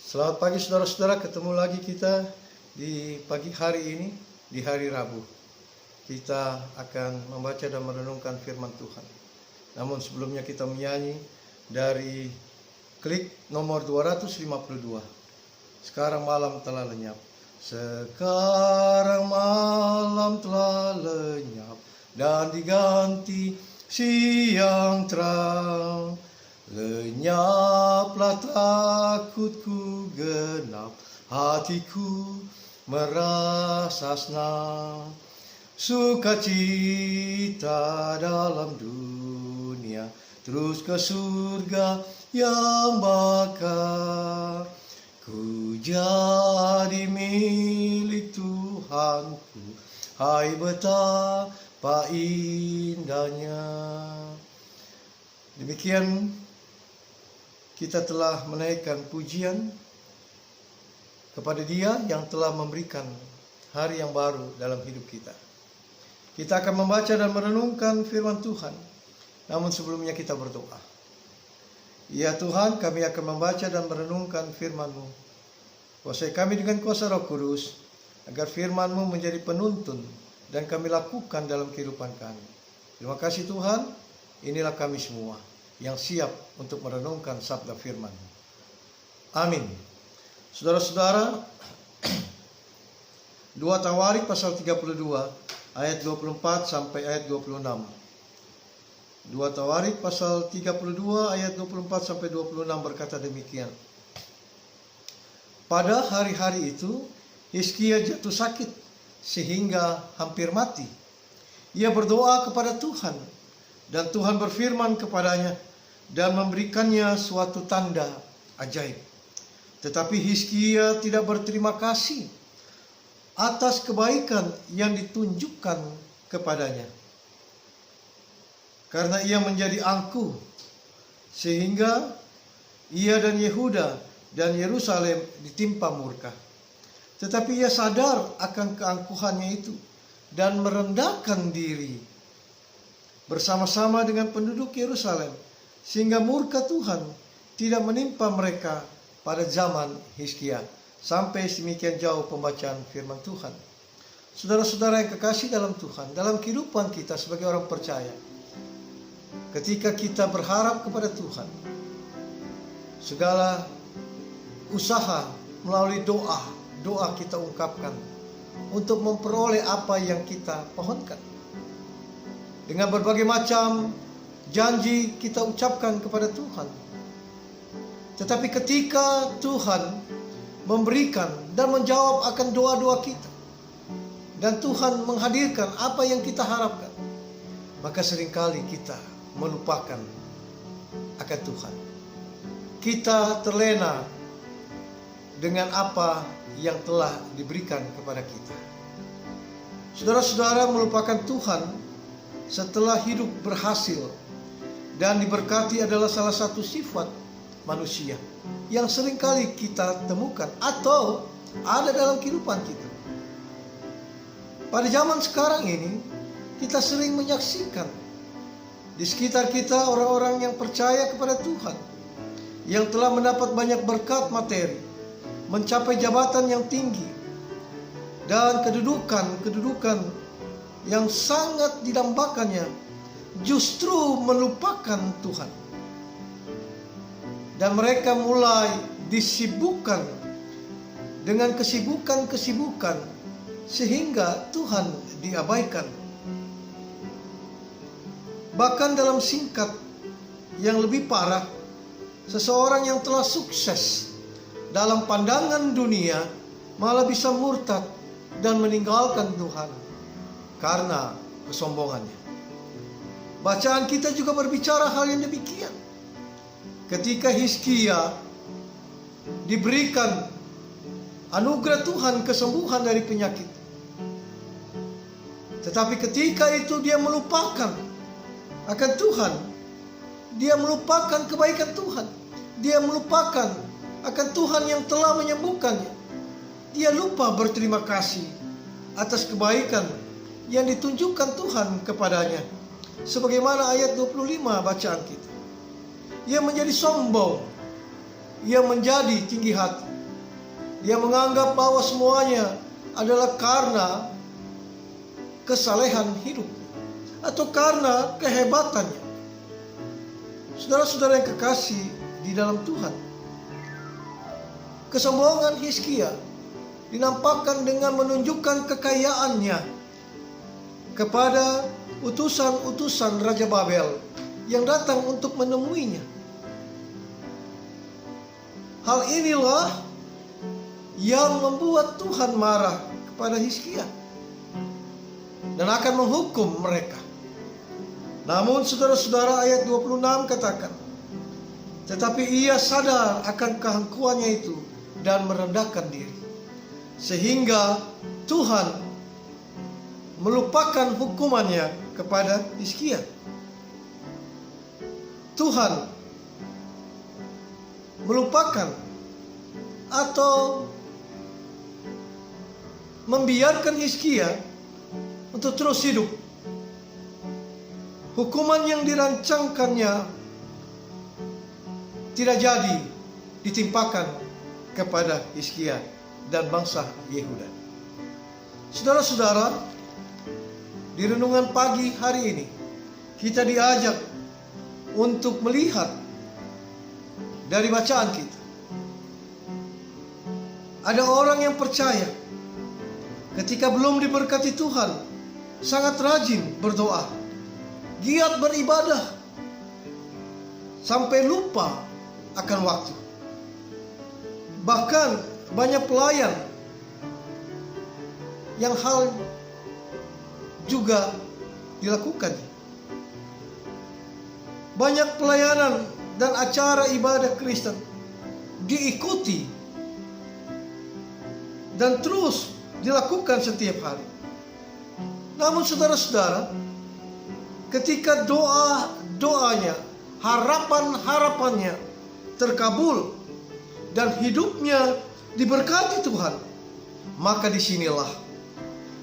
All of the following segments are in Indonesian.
Selamat pagi saudara-saudara, ketemu lagi kita di pagi hari ini, di hari Rabu. Kita akan membaca dan merenungkan firman Tuhan. Namun sebelumnya kita menyanyi dari klik nomor 252. Sekarang malam telah lenyap. Sekarang malam telah lenyap dan diganti siang terang. Lenyaplah takutku genap, hatiku merasa senang. Sukacita dalam dunia, terus ke surga yang bakal. Ku jadi milik Tuhanku, hai betapa indahnya. Demikian kita telah menaikkan pujian kepada Dia yang telah memberikan hari yang baru dalam hidup kita. Kita akan membaca dan merenungkan firman Tuhan. Namun sebelumnya kita berdoa. Ya Tuhan, kami akan membaca dan merenungkan firman-Mu. Kuasai kami dengan kuasa Roh Kudus, agar firman-Mu menjadi penuntun dan kami lakukan dalam kehidupan kami. Terima kasih Tuhan, inilah kami semua yang siap untuk merenungkan sabda firman. Amin. Saudara-saudara, 2 Tawarik pasal 32 ayat 24 sampai ayat 26. 2 Tawarik pasal 32 ayat 24 sampai 26 berkata demikian. Pada hari-hari itu Hizkia jatuh sakit sehingga hampir mati. Ia berdoa kepada Tuhan dan Tuhan berfirman kepadanya dan memberikannya suatu tanda ajaib. Tetapi Hizkia tidak berterima kasih atas kebaikan yang ditunjukkan kepadanya, karena ia menjadi angkuh, sehingga ia dan Yehuda dan Yerusalem ditimpa murka. Tetapi ia sadar akan keangkuhannya itu dan merendahkan diri bersama-sama dengan penduduk Yerusalem, sehingga murka Tuhan tidak menimpa mereka pada zaman Hizkia. Sampai sedemikian jauh pembacaan firman Tuhan. Saudara-saudara yang kekasih dalam Tuhan, dalam kehidupan kita sebagai orang percaya, ketika kita berharap kepada Tuhan, segala usaha melalui doa kita ungkapkan untuk memperoleh apa yang kita pohonkan. Dengan berbagai macam janji kita ucapkan kepada Tuhan. Tetapi ketika Tuhan memberikan dan menjawab akan doa-doa kita, dan Tuhan menghadirkan apa yang kita harapkan, maka seringkali kita melupakan akan Tuhan. Kita terlena dengan apa yang telah diberikan kepada kita. Saudara-saudara, melupakan Tuhan setelah hidup berhasil dan diberkati adalah salah satu sifat manusia yang seringkali kita temukan atau ada dalam kehidupan kita. Pada zaman sekarang ini, kita sering menyaksikan di sekitar kita orang-orang yang percaya kepada Tuhan, yang telah mendapat banyak berkat materi, mencapai jabatan yang tinggi, dan kedudukan yang sangat didambakannya, justru melupakan Tuhan. Dan mereka mulai disibukkan dengan kesibukan-kesibukan sehingga Tuhan diabaikan. Bahkan dalam singkat yang lebih parah, seseorang yang telah sukses dalam pandangan dunia malah bisa murtad dan meninggalkan Tuhan karena kesombongannya. Bacaan kita juga berbicara hal yang demikian. Ketika Hizkia diberikan anugerah Tuhan kesembuhan dari penyakit, tetapi ketika itu dia melupakan akan Tuhan, dia melupakan kebaikan Tuhan, dia melupakan akan Tuhan yang telah menyembuhkannya. Dia lupa berterima kasih atas kebaikan yang ditunjukkan Tuhan kepadanya. Sebagaimana ayat 25 bacaan kita. Ia menjadi sombong, ia menjadi tinggi hati, Dia menganggap bahwa semuanya adalah karena kesalehan hidup atau karena kehebatannya. Saudara-saudara yang kekasih di dalam Tuhan, kesombongan Hizkia dinampakkan dengan menunjukkan kekayaannya kepada utusan-utusan Raja Babel yang datang untuk menemuinya. Hal inilah yang membuat Tuhan marah kepada Hizkia dan akan menghukum mereka. Namun saudara-saudara, ayat 26 katakan, tetapi ia sadar akan keangkuhannya itu dan merendahkan diri, sehingga Tuhan melupakan hukumannya kepada Hizkia. Tuhan melupakan atau membiarkan Hizkia untuk terus hidup. Hukuman yang dirancangkannya tidak jadi ditimpakan kepada Hizkia dan bangsa Yehuda. Saudara-saudara, di renungan pagi hari ini kita diajak untuk melihat dari bacaan kita. Ada orang yang percaya ketika belum diberkati Tuhan sangat rajin berdoa, giat beribadah, sampai lupa akan waktu. Bahkan banyak pelayan yang hal juga dilakukan. Banyak pelayanan dan acara ibadah Kristen diikuti dan terus dilakukan setiap hari. Namun saudara-saudara, ketika doa-doanya, harapan-harapannya terkabul dan hidupnya diberkati Tuhan, maka disinilah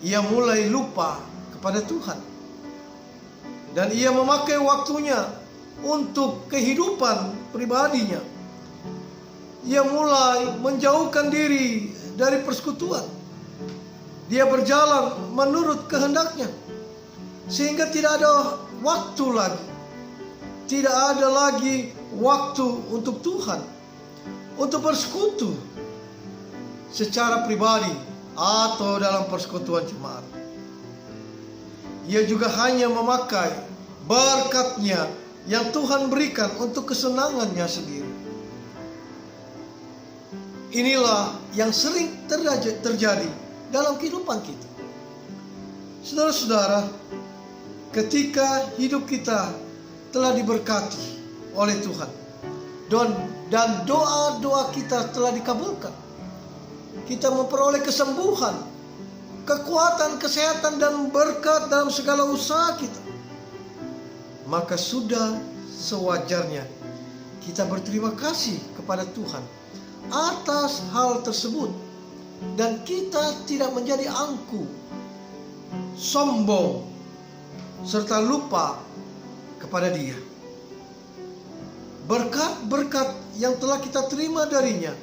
ia mulai lupa kepada Tuhan. Dan ia memakai waktunya untuk kehidupan pribadinya. Ia mulai menjauhkan diri dari persekutuan. Dia berjalan menurut kehendaknya, sehingga tidak ada waktu lagi. Tidak ada lagi waktu untuk Tuhan, untuk bersekutu secara pribadi atau dalam persekutuan jemaat. Ia juga hanya memakai berkatnya yang Tuhan berikan untuk kesenangannya sendiri. Inilah yang sering terjadi dalam kehidupan kita. Saudara-saudara, ketika hidup kita telah diberkati oleh Tuhan dan doa-doa kita telah dikabulkan, kita memperoleh kesembuhan, kekuatan, kesehatan, dan berkat dalam segala usaha kita, maka sudah sewajarnya kita berterima kasih kepada Tuhan atas hal tersebut, dan kita tidak menjadi angkuh, sombong, serta lupa kepada Dia. Berkat-berkat yang telah kita terima darinya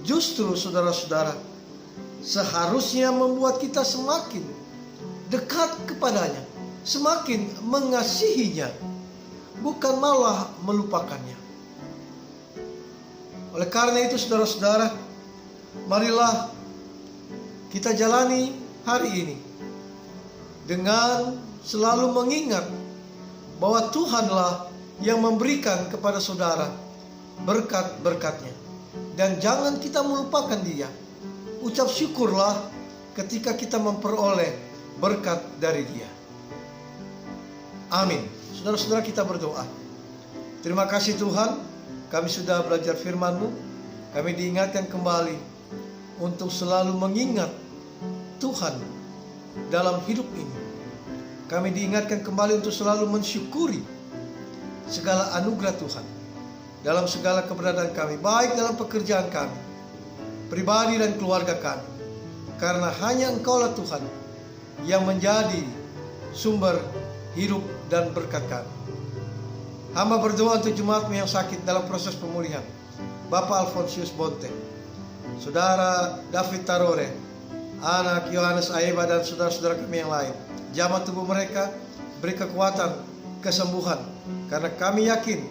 justru, saudara-saudara, seharusnya membuat kita semakin dekat kepadanya, semakin mengasihinya, bukan malah melupakannya. Oleh karena itu, saudara-saudara, marilah kita jalani hari ini dengan selalu mengingat bahwa Tuhanlah yang memberikan kepada saudara berkat-berkatnya. Dan jangan kita melupakan Dia. Ucap syukurlah ketika kita memperoleh berkat dari Dia. Amin. Saudara-saudara, kita berdoa. Terima kasih Tuhan, kami sudah belajar firman-Mu. Kami diingatkan kembali untuk selalu mengingat Tuhan dalam hidup ini. Kami diingatkan kembali untuk selalu mensyukuri segala anugerah Tuhan dalam segala keberadaan kami, baik dalam pekerjaan kami, pribadi dan keluarga kami. Karena hanya Engkaulah Tuhan yang menjadi sumber hidup dan berkat kami. Hamba berdoa untuk jemaat-Mu yang sakit dalam proses pemulihan, Bapak Alfonsius Bonte. Saudara David Tarore, anak Yohanes Aiba dan saudara-saudara kami yang lain. Jamah tubuh mereka, beri kekuatan, kesembuhan, karena kami yakin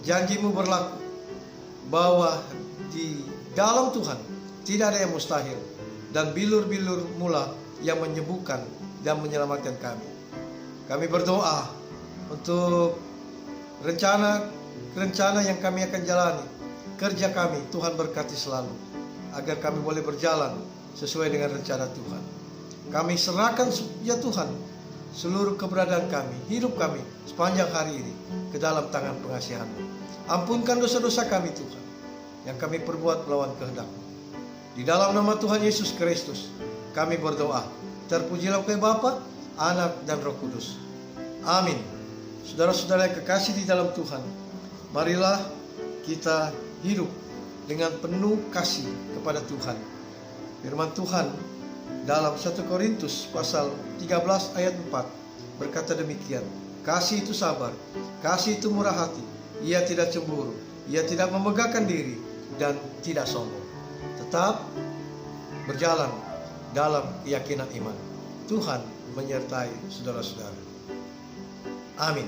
janji-Mu berlaku bahwa di dalam Tuhan tidak ada yang mustahil, dan bilur-bilur mula yang menyembuhkan dan menyelamatkan kami. Kami berdoa untuk rencana yang kami akan jalani, kerja kami, Tuhan berkati selalu, agar kami boleh berjalan sesuai dengan rencana Tuhan. Kami serahkan ya Tuhan seluruh keberadaan kami, hidup kami sepanjang hari ini ke dalam tangan pengasihan-Mu. Ampunkan dosa-dosa kami Tuhan, yang kami perbuat melawan kehendak-Mu. Di dalam nama Tuhan Yesus Kristus kami berdoa. Terpujilah Engkau Bapa, Anak dan Roh Kudus. Amin. Saudara-saudara yang kekasih di dalam Tuhan, marilah kita hidup dengan penuh kasih kepada Tuhan. Firman Tuhan dalam 1 Korintus pasal 13 ayat 4 berkata demikian, kasih itu sabar, kasih itu murah hati, ia tidak cemburu, ia tidak memegahkan diri, dan tidak sombong. Tetap berjalan dalam keyakinan iman. Tuhan menyertai saudara-saudara. Amin.